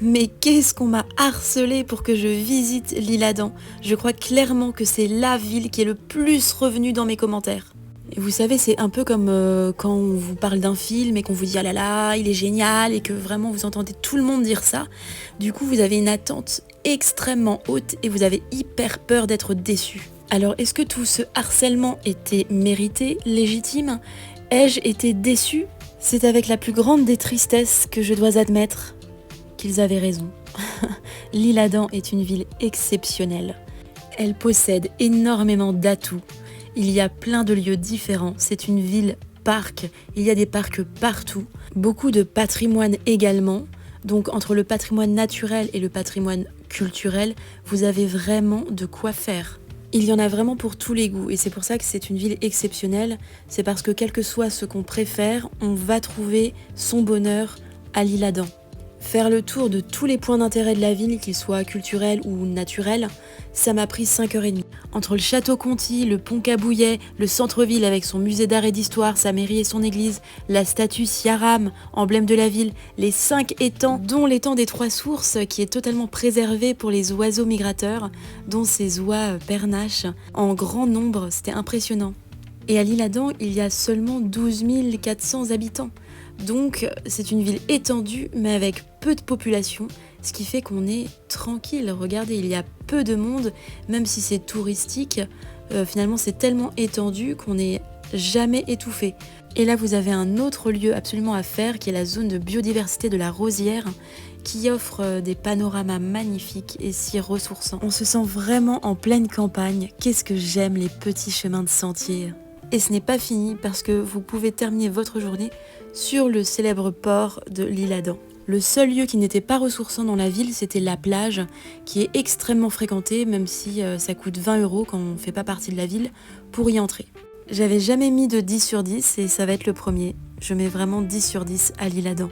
Mais qu'est-ce qu'on m'a harcelé pour que je visite l'Isle-Adam. Je crois clairement que c'est la ville qui est le plus revenue dans mes commentaires. Et vous savez, c'est un peu comme quand on vous parle d'un film et qu'on vous dit ah là là, il est génial et que vraiment vous entendez tout le monde dire ça. Du coup, vous avez une attente extrêmement haute et vous avez hyper peur d'être déçu. Alors, est-ce que tout ce harcèlement était mérité, légitime? Ai-je été déçue? C'est avec la plus grande des tristesses que je dois admettre qu'ils avaient raison. L'Isle-Adam est une ville exceptionnelle. Elle possède énormément d'atouts. Il y a plein de lieux différents. C'est une ville-parc. Il y a des parcs partout. Beaucoup de patrimoine également. Donc entre le patrimoine naturel et le patrimoine culturel, vous avez vraiment de quoi faire. Il y en a vraiment pour tous les goûts et c'est pour ça que c'est une ville exceptionnelle. C'est parce que quel que soit ce qu'on préfère, on va trouver son bonheur à l'Isle-Adam. Faire le tour de tous les points d'intérêt de la ville, qu'ils soient culturels ou naturels, ça m'a pris 5h30. Entre le château Conti, le pont Cabouillet, le centre-ville avec son musée d'art et d'histoire, sa mairie et son église, la statue Siaram, emblème de la ville, les 5 étangs, dont l'étang des Trois Sources qui est totalement préservé pour les oiseaux migrateurs, dont ces oies pernaches en grand nombre, c'était impressionnant. Et à l'Isle-Adam, il y a seulement 12 400 habitants. Donc c'est une ville étendue mais avec peu de population, ce qui fait qu'on est tranquille. Regardez, il y a peu de monde, même si c'est touristique, finalement c'est tellement étendu qu'on n'est jamais étouffé. Et là vous avez un autre lieu absolument à faire qui est la zone de biodiversité de la Rosière qui offre des panoramas magnifiques et si ressourçants. On se sent vraiment en pleine campagne. Qu'est-ce que j'aime les petits chemins de sentier. Et ce n'est pas fini parce que vous pouvez terminer votre journée sur le célèbre port de l'Isle-Adam. Le seul lieu qui n'était pas ressourçant dans la ville, c'était la plage, qui est extrêmement fréquentée, même si ça coûte 20 € quand on ne fait pas partie de la ville, pour y entrer. J'avais jamais mis de 10 sur 10 et ça va être le premier. Je mets vraiment 10 sur 10 à l'Isle-Adam.